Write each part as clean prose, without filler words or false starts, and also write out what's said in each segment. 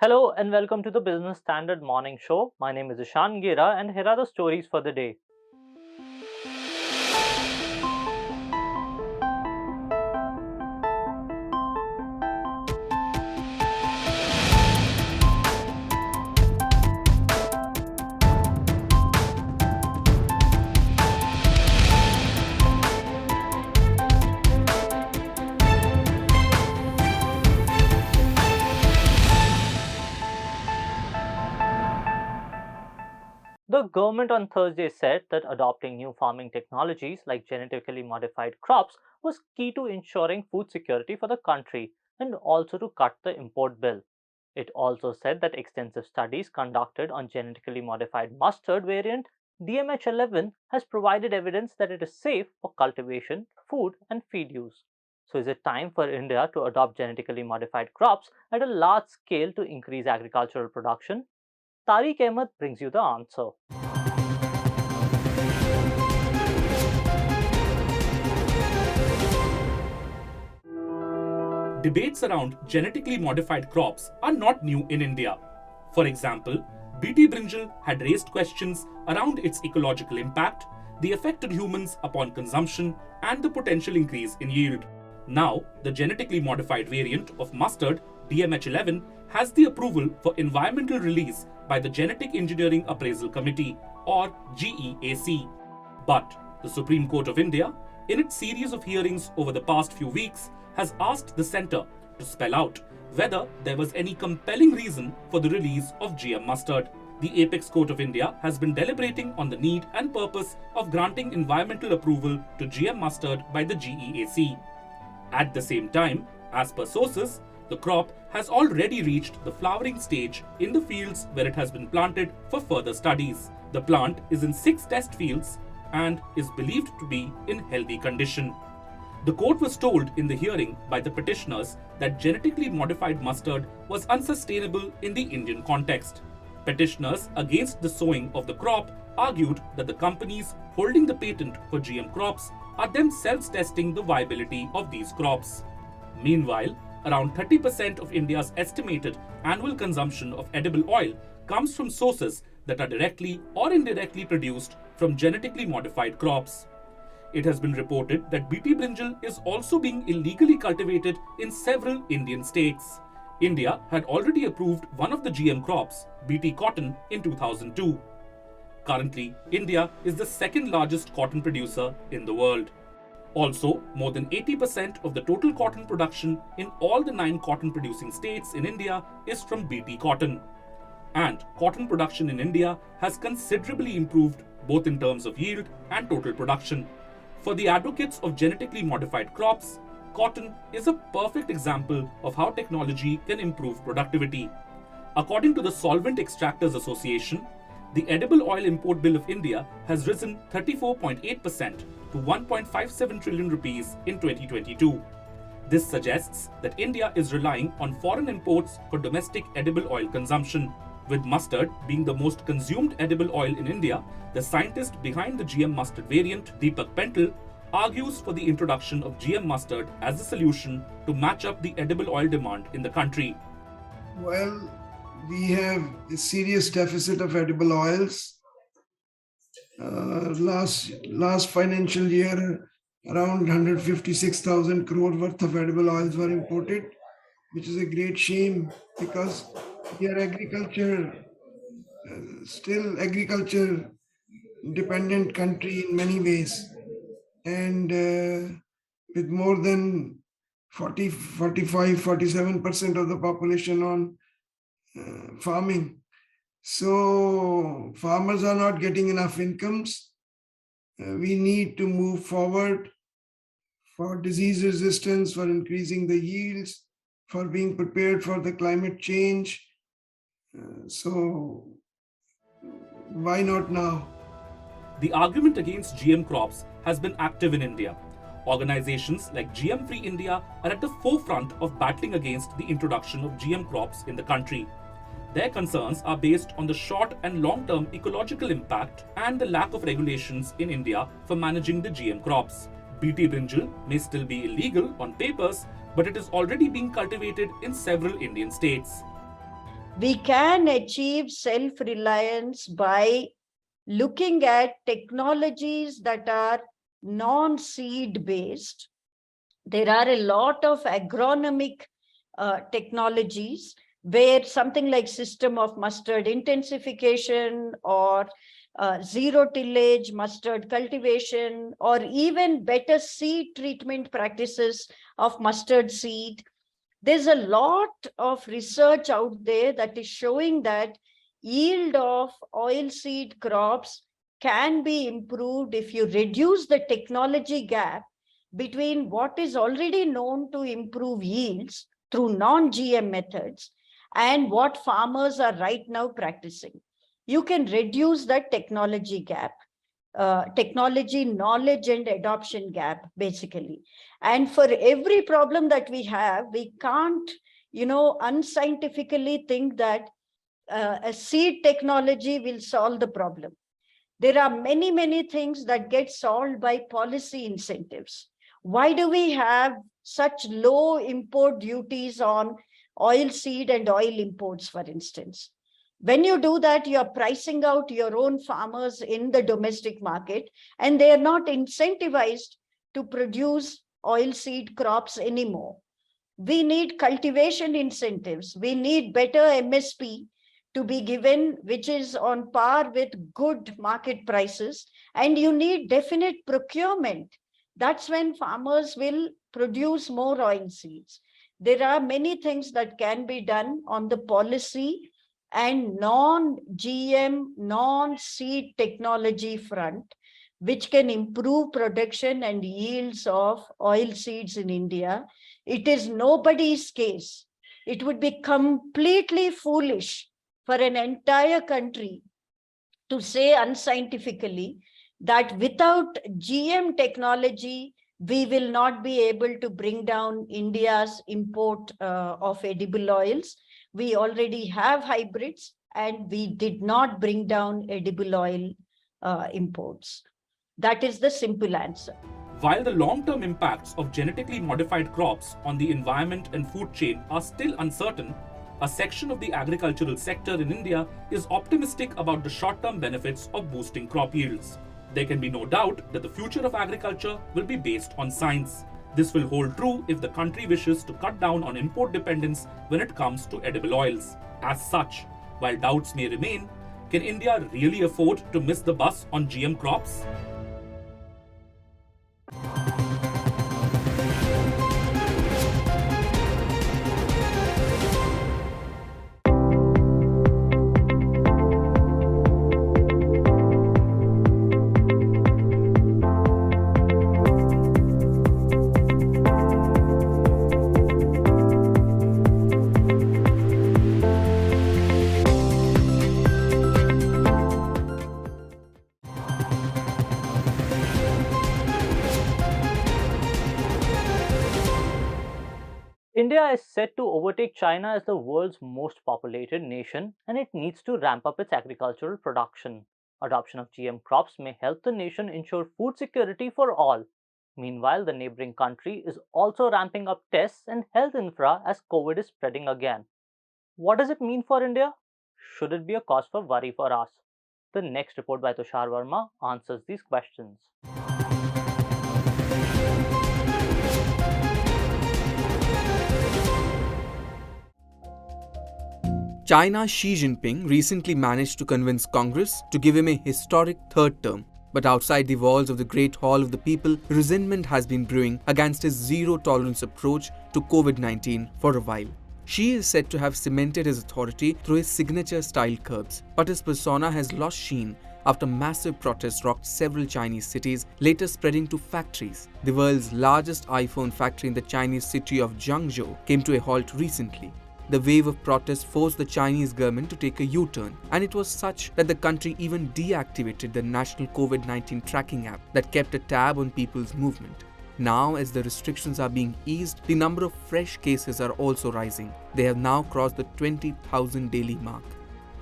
Hello and welcome to the Business Standard Morning Show. My name is Ishan Gera and here are the stories for the day. The government on Thursday said that adopting new farming technologies like genetically modified crops was key to ensuring food security for the country and also to cut the import bill. It also said that extensive studies conducted on genetically modified mustard variant DMH11 has provided evidence that it is safe for cultivation, food, and feed use. So, is it time for India to adopt genetically modified crops at a large scale to increase agricultural production? Tariq Ahmed brings you the answer. Debates around genetically modified crops are not new in India. For example, BT brinjal had raised questions around its ecological impact, the effect on humans upon consumption, and the potential increase in yield. Now, the genetically modified variant of mustard, DMH11, has the approval for environmental release by the Genetic Engineering Appraisal Committee, or GEAC. But the Supreme Court of India, in its series of hearings over the past few weeks, has asked the centre to spell out whether there was any compelling reason for the release of GM mustard. The Apex Court of India has been deliberating on the need and purpose of granting environmental approval to GM mustard by the GEAC. At the same time, as per sources, the crop has already reached the flowering stage in the fields where it has been planted for further studies. The plant is in 6 test fields and is believed to be in healthy condition. The court was told in the hearing by the petitioners that genetically modified mustard was unsustainable in the Indian context. Petitioners against the sowing of the crop argued that the companies holding the patent for GM crops are themselves testing the viability of these crops. Meanwhile, around 30% of India's estimated annual consumption of edible oil comes from sources that are directly or indirectly produced from genetically modified crops. It has been reported that BT brinjal is also being illegally cultivated in several Indian states. India had already approved one of the GM crops, BT cotton, in 2002. Currently, India is the second largest cotton producer in the world. Also, more than 80% of the total cotton production in all the 9 cotton producing states in India is from BT cotton. And cotton production in India has considerably improved both in terms of yield and total production. For the advocates of genetically modified crops, cotton is a perfect example of how technology can improve productivity. According to the Solvent Extractors Association, the edible oil import bill of India has risen 34.8% to 1.57 trillion rupees in 2022. This suggests that India is relying on foreign imports for domestic edible oil consumption. With mustard being the most consumed edible oil in India, the scientist behind the GM mustard variant, Deepak Pental, argues for the introduction of GM mustard as a solution to match up the edible oil demand in the country. Well, we have a serious deficit of edible oils. Last financial year, around 156,000 crore worth of edible oils were imported, which is a great shame because we are still agriculture dependent country in many ways, and with more than 47% of the population on farming. So farmers are not getting enough incomes. We need to move forward for disease resistance, for increasing the yields, for being prepared for the climate change. So why not now? The argument against GM crops has been active in India. Organizations like GM Free India are at the forefront of battling against the introduction of GM crops in the country. Their concerns are based on the short and long-term ecological impact and the lack of regulations in India for managing the GM crops. BT brinjal may still be illegal on papers, but it is already being cultivated in several Indian states. We can achieve self-reliance by looking at technologies that are non-seed based. There are a lot of agronomic technologies where something like system of mustard intensification or zero tillage mustard cultivation, or even better seed treatment practices of mustard seed. There's a lot of research out there that is showing that yield of oilseed crops can be improved if you reduce the technology gap between what is already known to improve yields through non-GM methods and what farmers are right now practicing. You can reduce that technology gap, technology knowledge and adoption gap, basically. And for every problem that we have, we can't, unscientifically think that a seed technology will solve the problem. There are many, many things that get solved by policy incentives. Why do we have such low import duties on oil seed and oil imports, for instance? When you do that, you're pricing out your own farmers in the domestic market, and they are not incentivized to produce oil seed crops anymore. We need cultivation incentives. We need better MSP to be given, which is on par with good market prices. And you need definite procurement. That's when farmers will produce more oil seeds. There are many things that can be done on the policy and non-GM, non-seed technology front, which can improve production and yields of oil seeds in India. It is nobody's case. It would be completely foolish for an entire country to say unscientifically that without GM technology, we will not be able to bring down India's import of edible oils. We already have hybrids, and we did not bring down edible oil imports. That is the simple answer. While the long-term impacts of genetically modified crops on the environment and food chain are still uncertain, a section of the agricultural sector in India is optimistic about the short-term benefits of boosting crop yields. There can be no doubt that the future of agriculture will be based on science. This will hold true if the country wishes to cut down on import dependence when it comes to edible oils. As such, while doubts may remain, can India really afford to miss the bus on GM crops? India is set to overtake China as the world's most populated nation, and it needs to ramp up its agricultural production. Adoption of GM crops may help the nation ensure food security for all. Meanwhile, the neighboring country is also ramping up tests and health infra as COVID is spreading again. What does it mean for India? Should it be a cause for worry for us? The next report by Tushar Verma answers these questions. China's Xi Jinping recently managed to convince Congress to give him a historic third term. But outside the walls of the Great Hall of the People, resentment has been brewing against his zero-tolerance approach to COVID-19 for a while. Xi is said to have cemented his authority through his signature-style curbs, but his persona has lost sheen after massive protests rocked several Chinese cities, later spreading to factories. The world's largest iPhone factory in the Chinese city of Guangzhou came to a halt recently. The wave of protests forced the Chinese government to take a U-turn, and it was such that the country even deactivated the national COVID-19 tracking app that kept a tab on people's movement. Now, as the restrictions are being eased, the number of fresh cases are also rising. They have now crossed the 20,000 daily mark.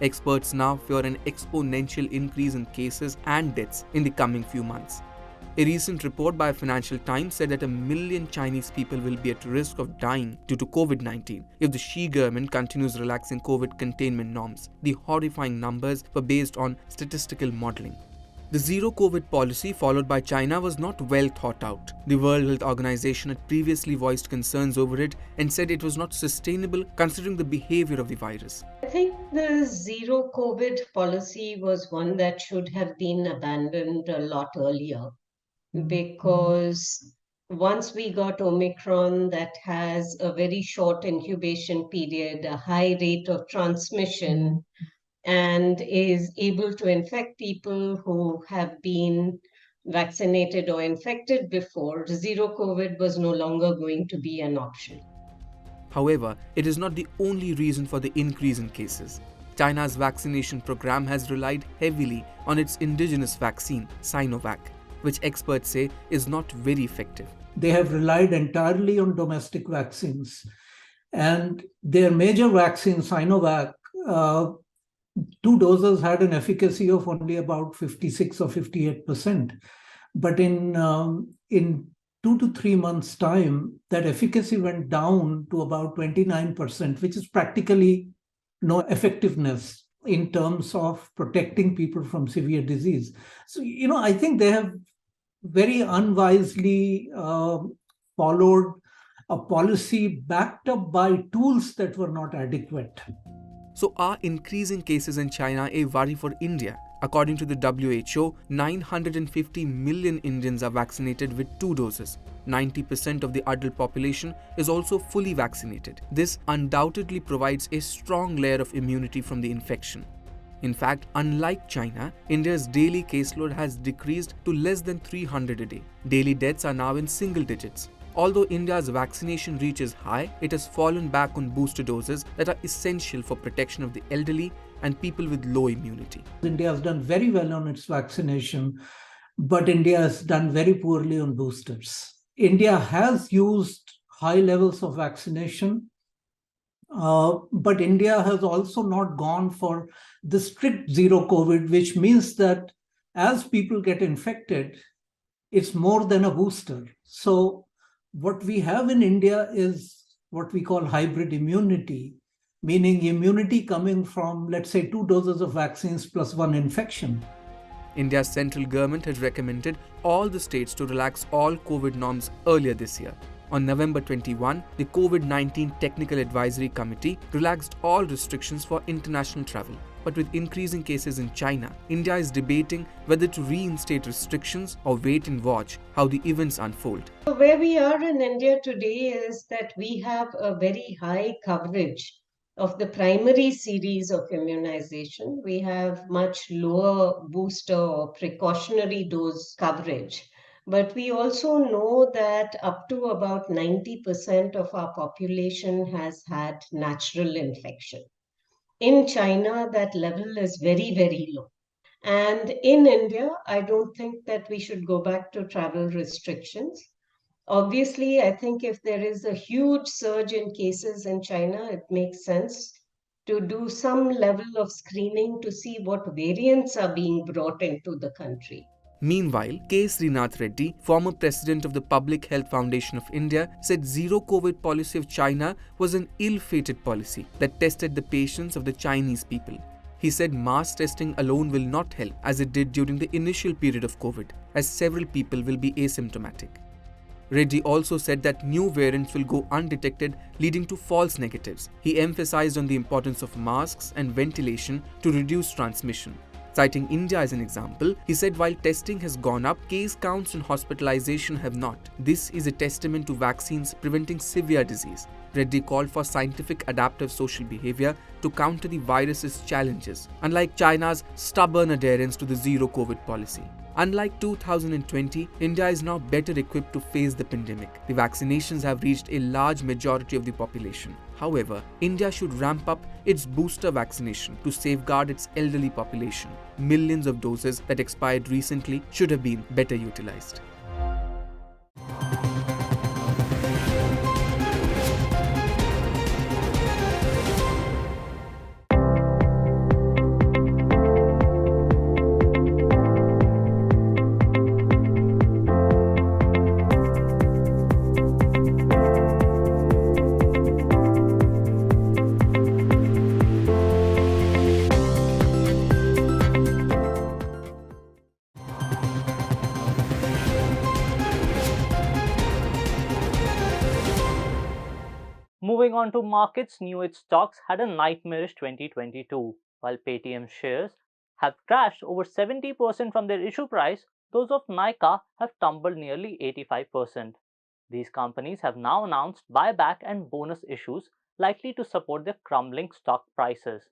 Experts now fear an exponential increase in cases and deaths in the coming few months. A recent report by Financial Times said that 1 million Chinese people will be at risk of dying due to COVID-19 if the Xi government continues relaxing COVID containment norms. The horrifying numbers were based on statistical modeling. The zero COVID policy followed by China was not well thought out. The World Health Organization had previously voiced concerns over it and said it was not sustainable considering the behavior of the virus. I think the zero COVID policy was one that should have been abandoned a lot earlier, because once we got Omicron, that has a very short incubation period, a high rate of transmission, and is able to infect people who have been vaccinated or infected before, zero COVID was no longer going to be an option. However, it is not the only reason for the increase in cases. China's vaccination program has relied heavily on its indigenous vaccine, Sinovac, which experts say is not very effective. They have relied entirely on domestic vaccines. And their major vaccine, Sinovac, 2 doses had an efficacy of only about 56 or 58%. But in 2 to 3 months' time, that efficacy went down to about 29%, which is practically no effectiveness in terms of protecting people from severe disease. So, I think they have very unwisely followed a policy backed up by tools that were not adequate. So are increasing cases in China a worry for India? According to the WHO, 950 million Indians are vaccinated with 2 doses. 90% of the adult population is also fully vaccinated. This undoubtedly provides a strong layer of immunity from the infection. In fact, unlike China, India's daily caseload has decreased to less than 300 a day. Daily deaths are now in single digits. Although India's vaccination reach is high, it has fallen back on booster doses that are essential for protection of the elderly and people with low immunity. India has done very well on its vaccination, but India has done very poorly on boosters. India has used high levels of vaccination, but India has also not gone for the strict zero COVID, which means that as people get infected, it's more than a booster. So what we have in India is what we call hybrid immunity, meaning immunity coming from, let's say, 2 doses of vaccines plus 1 infection. India's central government had recommended all the states to relax all COVID norms earlier this year. On November 21, the Covid-19 Technical Advisory Committee relaxed all restrictions for international travel. But with increasing cases in China, India is debating whether to reinstate restrictions or wait and watch how the events unfold. So where we are in India today is that we have a very high coverage of the primary series of immunization. We have much lower booster or precautionary dose coverage. But we also know that up to about 90% of our population has had natural infection. In China, that level is very, very low. And in India, I don't think that we should go back to travel restrictions. Obviously, I think if there is a huge surge in cases in China, it makes sense to do some level of screening to see what variants are being brought into the country. Meanwhile, K. Srinath Reddy, former president of the Public Health Foundation of India, said zero COVID policy of China was an ill-fated policy that tested the patience of the Chinese people. He said mass testing alone will not help as it did during the initial period of COVID, as several people will be asymptomatic. Reddy also said that new variants will go undetected, leading to false negatives. He emphasized on the importance of masks and ventilation to reduce transmission. Citing India as an example, he said while testing has gone up, case counts and hospitalization have not. This is a testament to vaccines preventing severe disease. Reddy called for scientific adaptive social behavior to counter the virus's challenges, unlike China's stubborn adherence to the zero COVID policy. Unlike 2020, India is now better equipped to face the pandemic. The vaccinations have reached a large majority of the population. However, India should ramp up its booster vaccination to safeguard its elderly population. Millions of doses that expired recently should have been better utilized. on to markets, new age stocks had a nightmarish 2022. While Paytm shares have crashed over 70% from their issue price, those of Nykaa have tumbled nearly 85%. These companies have now announced buyback and bonus issues likely to support their crumbling stock prices.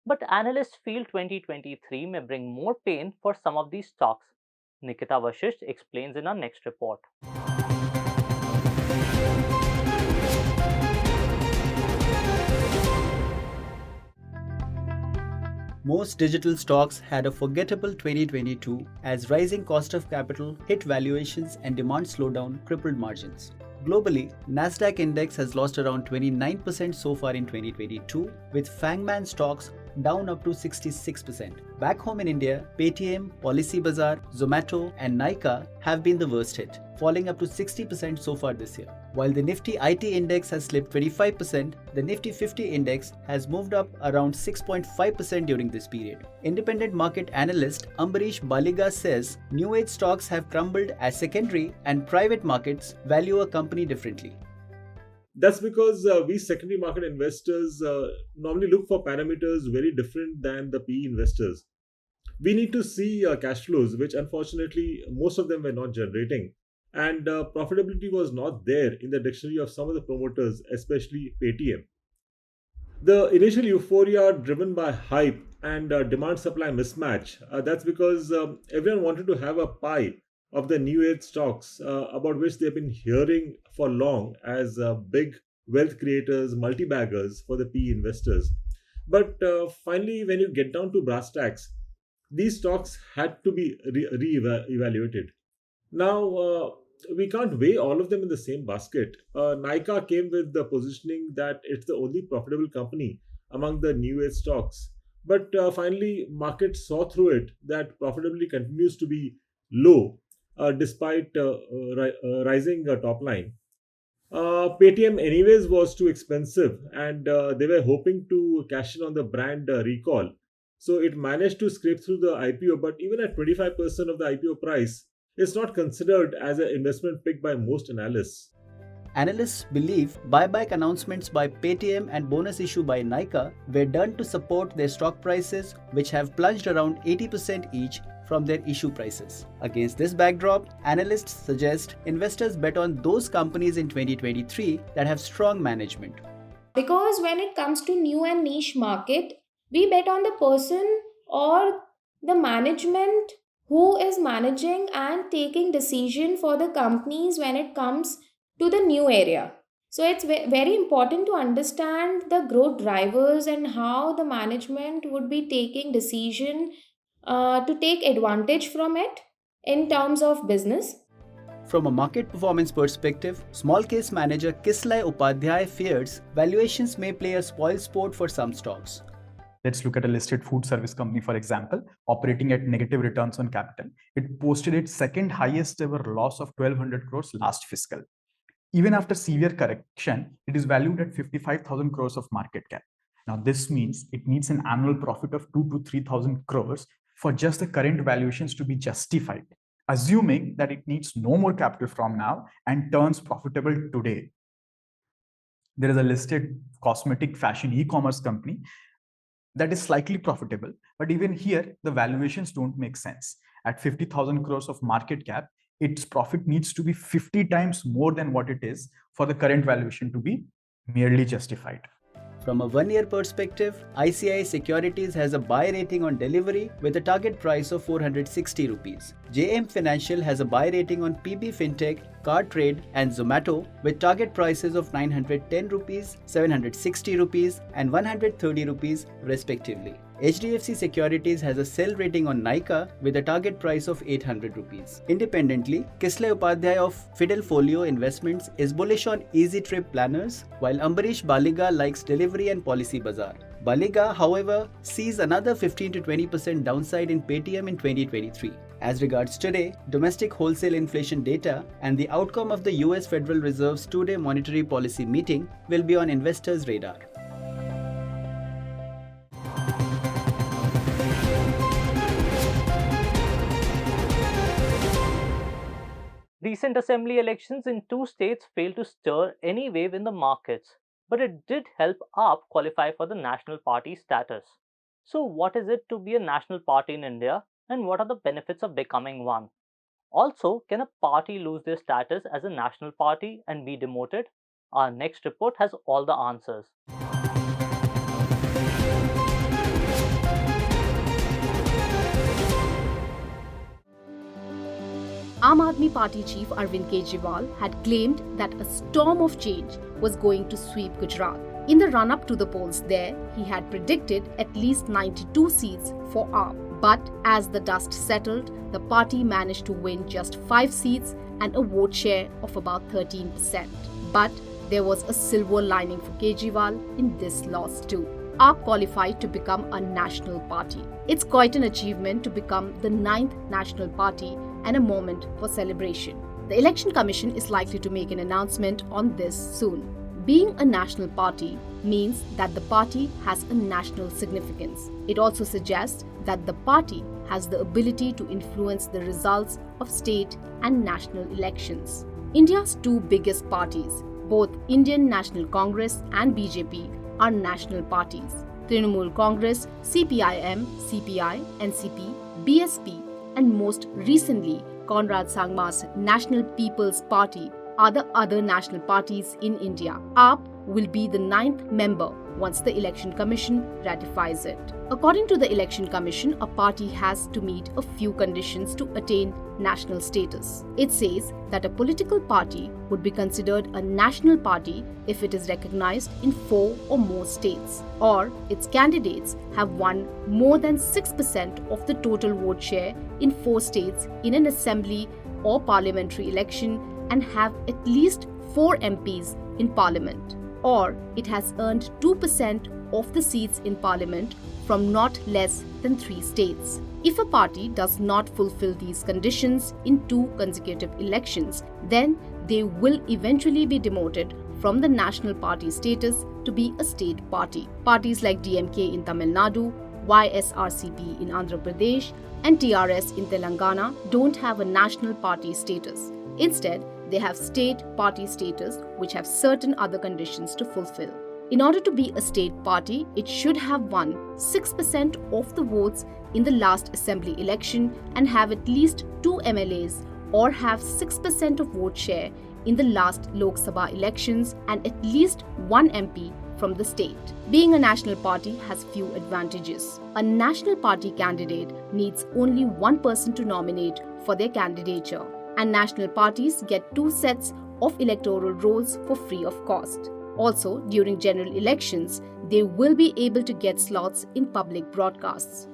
But analysts feel 2023 may bring more pain for some of these stocks. Nikita Vashisht explains in our next report. Most digital stocks had a forgettable 2022 as rising cost of capital hit valuations and demand slowdown crippled margins. Globally, Nasdaq index has lost around 29% so far in 2022, with Fangman stocks down up to 66%. Back home in India, Paytm, Policybazaar, Zomato, and Nykaa have been the worst hit, falling up to 60% so far this year. While the Nifty IT index has slipped 25%, the Nifty 50 index has moved up around 6.5% during this period. Independent market analyst Ambarish Baliga says new age stocks have crumbled as secondary and private markets value a company differently. That's because we secondary market investors normally look for parameters very different than the PE investors. We need to see cash flows, which unfortunately most of them were not generating. And profitability was not there in the dictionary of some of the promoters, especially Paytm. The initial euphoria driven by hype and demand supply mismatch, that's because everyone wanted to have a pie of the new age stocks about which they've been hearing for long as big wealth creators, multi baggers for the PE investors. But finally, when you get down to brass tacks, these stocks had to be re-evaluated. Now, we can't weigh all of them in the same basket. Nykaa came with the positioning that it's the only profitable company among the new age stocks. But finally, market saw through it that profitability continues to be low despite rising top line. Paytm, anyways, was too expensive, and they were hoping to cash in on the brand recall. So it managed to scrape through the IPO, but even at 25% of the IPO price, it's not considered as an investment pick by most analysts. Analysts believe buyback announcements by Paytm and bonus issue by Nykaa were done to support their stock prices, which have plunged around 80% each from their issue prices. Against this backdrop, analysts suggest investors bet on those companies in 2023 that have strong management. Because when it comes to new and niche market, we bet on the person or the management who is managing and taking decision for the companies when it comes to the new area. So it's very important to understand the growth drivers and how the management would be taking decision to take advantage from it in terms of business. From a market performance perspective, small case manager Kislay Upadhyay fears valuations may play a spoilsport for some stocks. Let's look at a listed food service company, for example, operating at negative returns on capital. It posted its second highest ever loss of 1200 crores last fiscal. Even after severe correction, it is valued at 55,000 crores of market cap. Now, this means it needs an annual profit of 2 to 3,000 crores for just the current valuations to be justified, assuming that it needs no more capital from now and turns profitable today. There is a listed cosmetic fashion e-commerce company that is slightly profitable, but even here, the valuations don't make sense. At 50,000 crores of market cap, its profit needs to be 50 times more than what it is for the current valuation to be merely justified. From a one-year perspective, ICICI Securities has a buy rating on delivery with a target price of 460 rupees. JM Financial has a buy rating on PB Fintech, Cartrade and Zomato with target prices of 910 rupees, 760 rupees and 130 rupees respectively. HDFC Securities has a sell rating on Nykaa with a target price of 800 rupees. Independently, Kislay Upadhyay of Fidel Folio Investments is bullish on Easy Trip Planners, while Ambarish Baliga likes Delivery and Policybazaar. Baliga, however, sees another 15 to 20% downside in Paytm in 2023. As regards today, domestic wholesale inflation data and the outcome of the US Federal Reserve's two-day monetary policy meeting will be on investors' radar. Recent assembly elections in two states failed to stir any wave in the markets. but it did help AAP qualify for the national party status. So, what is it to be a national party in India, and what are the benefits of becoming one? Also, can a party lose their status as a national party and be demoted? Our next report has all the answers. Aam Aadmi Party chief Arvind Kejriwal had claimed that a storm of change was going to sweep Gujarat. In the run-up to the polls there, he had predicted at least 92 seats for AAP. But as the dust settled, the party managed to win just 5 seats and a vote share of about 13%. But there was a silver lining for Kejriwal in this loss too. AAP qualified to become a national party. It's quite an achievement to become the 9th national party and a moment for celebration. The Election Commission is likely to make an announcement on this soon. Being a national party means that the party has a national significance. It also suggests that the party has the ability to influence the results of state and national elections. India's two biggest parties, both Indian National Congress and BJP, are national parties. Trinamool Congress, CPIM, CPI, NCP, BSP, and most recently Conrad Sangma's National People's Party are the other national parties in India. AAP will be the 9th member once the Election Commission ratifies it. According to the Election Commission, a party has to meet a few conditions to attain national status. It says that a political party would be considered a national party if it is recognized in 4 or more states, or its candidates have won more than 6% of the total vote share in 4 states in an assembly or parliamentary election and have at least 4 MPs in parliament, or it has earned 2% of the seats in parliament from not less than 3 states. If a party does not fulfill these conditions in 2 consecutive elections, then they will eventually be demoted from the national party status to be a state party. Parties like DMK in Tamil Nadu, YSRCP in Andhra Pradesh, and TRS in Telangana don't have a national party status. Instead, they have state party status which have certain other conditions to fulfill. In order to be a state party, it should have won 6% of the votes in the last assembly election and have at least 2 MLAs or have 6% of vote share in the last Lok Sabha elections and at least 1 MP from the state. Being a national party has few advantages. A national party candidate needs only one person to nominate for their candidature, and national parties get 2 sets of electoral rolls for free of cost. Also, during general elections, they will be able to get slots in public broadcasts.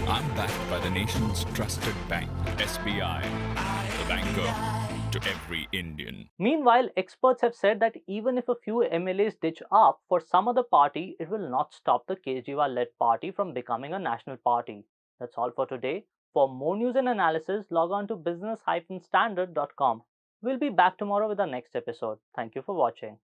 I'm backed by the nation's trusted bank, SBI, the banker to every Indian. Meanwhile, experts have said that even if a few MLAs ditch up for some other party, it will not stop the Kejriwal-led party from becoming a national party. That's all for today. For more news and analysis, log on to business-standard.com. We'll be back tomorrow with our next episode. Thank you for watching.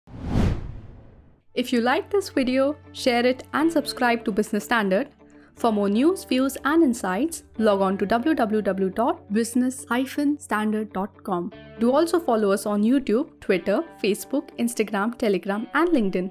If you like this video, share it and subscribe to Business Standard. For more news, views and insights, log on to www.business-standard.com. Do also follow us on YouTube, Twitter, Facebook, Instagram, Telegram and LinkedIn.